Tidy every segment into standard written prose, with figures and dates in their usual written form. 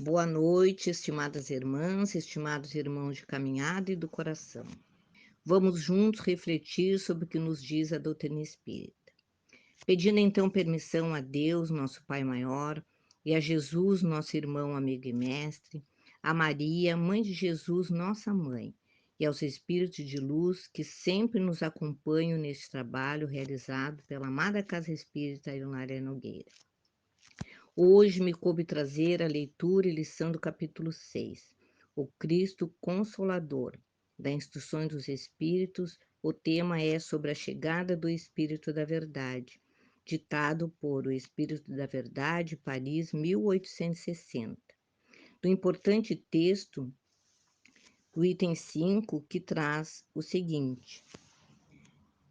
Boa noite, estimadas irmãs, estimados irmãos de caminhada e do coração. Vamos juntos refletir sobre o que nos diz a doutrina espírita. Pedindo então permissão a Deus, nosso Pai maior, e a Jesus, nosso irmão, amigo e mestre, a Maria, mãe de Jesus, nossa mãe, e aos espíritos de luz que sempre nos acompanham neste trabalho realizado pela amada Casa Espírita Ilunária Nogueira. Hoje me coube trazer a leitura e lição do capítulo 6, o Cristo Consolador, da Instruções dos Espíritos. O tema é sobre a chegada do Espírito da Verdade, ditado por O Espírito da Verdade, Paris, 1860. Do importante texto, o item 5, que traz o seguinte: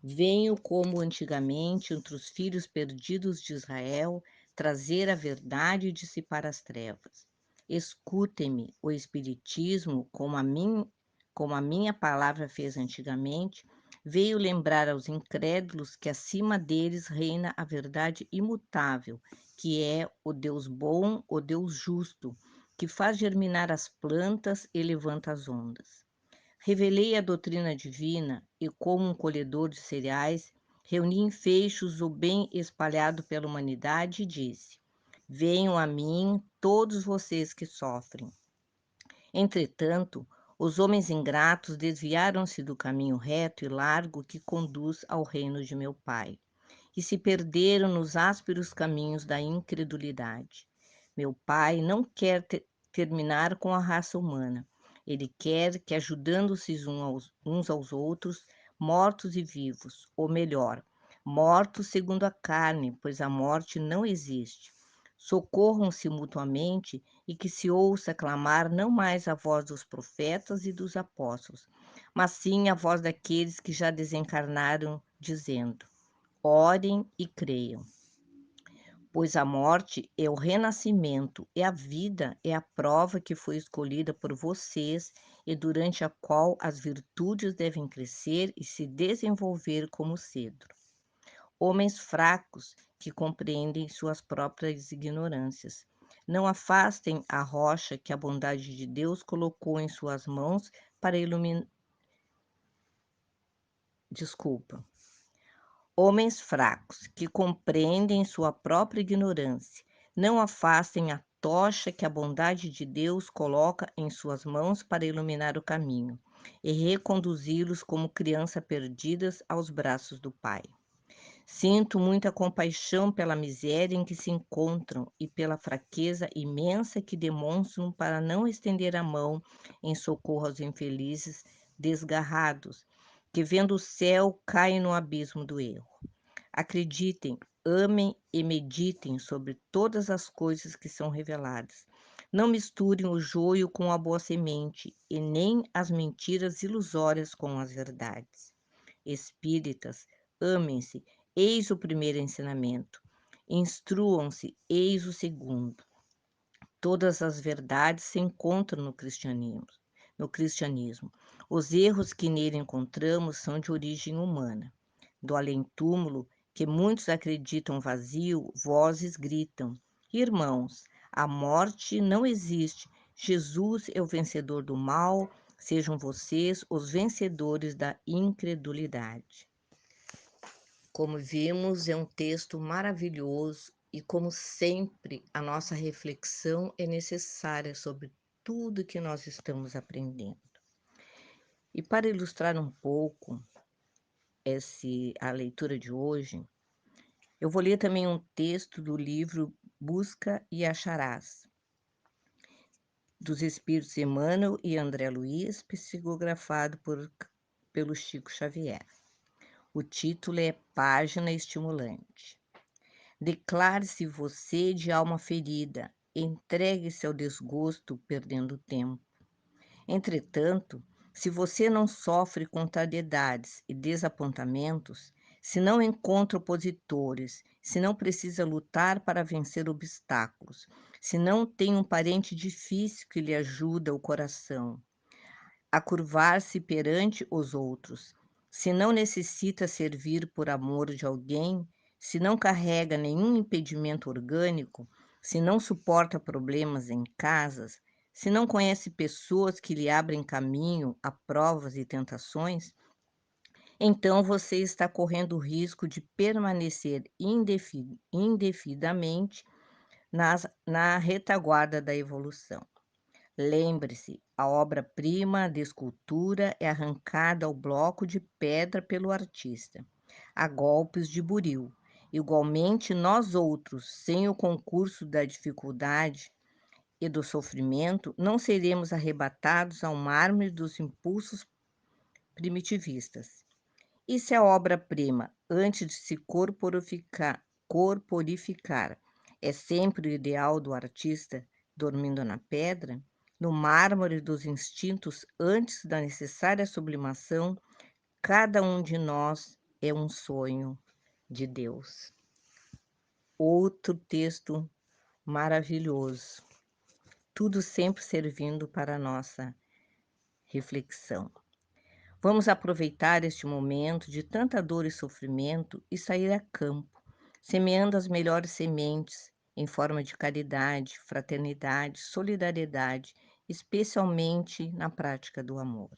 venho como antigamente entre os filhos perdidos de Israel trazer a verdade e dissipar as trevas. Escutem-me, o Espiritismo, como a minha palavra fez antigamente, veio lembrar aos incrédulos que acima deles reina a verdade imutável, que é o Deus bom, o Deus justo, que faz germinar as plantas e levanta as ondas. Revelei a doutrina divina e, como um colhedor de cereais, reuni em feixes o bem espalhado pela humanidade e disse: venham a mim todos vocês que sofrem. Entretanto, os homens ingratos desviaram-se do caminho reto e largo que conduz ao reino de meu Pai, e se perderam nos ásperos caminhos da incredulidade. Meu Pai não quer terminar com a raça humana. Ele quer que, ajudando-se uns aos outros, mortos e vivos, ou melhor, mortos segundo a carne, pois a morte não existe, socorram-se mutuamente e que se ouça clamar não mais a voz dos profetas e dos apóstolos, mas sim a voz daqueles que já desencarnaram, dizendo: orem e creiam. Pois a morte é o renascimento e a vida é a prova que foi escolhida por vocês e durante a qual as virtudes devem crescer e se desenvolver como cedro. Homens fracos que compreendem suas próprias ignorâncias. Não afastem a rocha que a bondade de Deus colocou em suas mãos para iluminar. Desculpa. Homens fracos, que compreendem sua própria ignorância, não afastem a tocha que a bondade de Deus coloca em suas mãos para iluminar o caminho e reconduzi-los como crianças perdidas aos braços do Pai. Sinto muita compaixão pela miséria em que se encontram e pela fraqueza imensa que demonstram para não estender a mão em socorro aos infelizes desgarrados, que vendo o céu caem no abismo do erro. Acreditem, amem e meditem sobre todas as coisas que são reveladas. Não misturem o joio com a boa semente e nem as mentiras ilusórias com as verdades. Espíritas, amem-se, eis o primeiro ensinamento. Instruam-se, eis o segundo. Todas as verdades se encontram no cristianismo. Os erros que nele encontramos são de origem humana. Do além-túmulo, que muitos acreditam vazio, vozes gritam: irmãos, a morte não existe. Jesus é o vencedor do mal. Sejam vocês os vencedores da incredulidade. Como vimos, é um texto maravilhoso e, como sempre, a nossa reflexão é necessária sobre tudo que nós estamos aprendendo. E para ilustrar um pouco a leitura de hoje, eu vou ler também um texto do livro Busca e Acharás, dos Espíritos Emmanuel e André Luiz, psicografado pelo Chico Xavier. O título é Página Estimulante. Declare-se você de alma ferida, entregue-se ao desgosto, perdendo tempo. Entretanto, se você não sofre contrariedades e desapontamentos, se não encontra opositores, se não precisa lutar para vencer obstáculos, se não tem um parente difícil que lhe ajuda o coração a curvar-se perante os outros, se não necessita servir por amor de alguém, se não carrega nenhum impedimento orgânico, se não suporta problemas em casas, se não conhece pessoas que lhe abrem caminho a provas e tentações, então você está correndo o risco de permanecer indefinidamente na retaguarda da evolução. Lembre-se, a obra-prima de escultura é arrancada ao bloco de pedra pelo artista, a golpes de buril. Igualmente, nós outros, sem o concurso da dificuldade e do sofrimento, não seremos arrebatados ao mármore dos impulsos primitivistas. E se a obra-prima, antes de se corporificar, é sempre o ideal do artista dormindo na pedra, no mármore dos instintos antes da necessária sublimação, cada um de nós é um sonho de Deus. Outro texto maravilhoso, tudo sempre servindo para a nossa reflexão. Vamos aproveitar este momento de tanta dor e sofrimento e sair a campo, semeando as melhores sementes em forma de caridade, fraternidade, solidariedade, especialmente na prática do amor.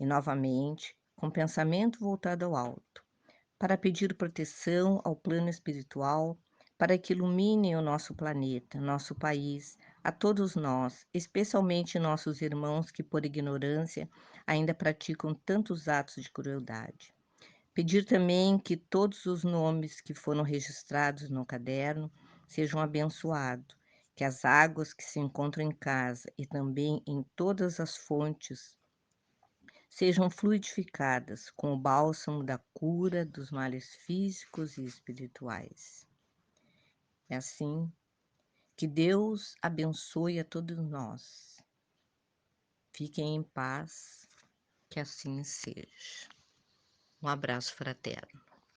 E novamente, com pensamento voltado ao alto, para pedir proteção ao plano espiritual, para que ilumine o nosso planeta, nosso país, a todos nós, especialmente nossos irmãos que, por ignorância, ainda praticam tantos atos de crueldade. Pedir também que todos os nomes que foram registrados no caderno sejam abençoados, que as águas que se encontram em casa e também em todas as fontes sejam fluidificadas com o bálsamo da cura dos males físicos e espirituais. É assim que Deus abençoe a todos nós. Fiquem em paz, que assim seja. Um abraço fraterno.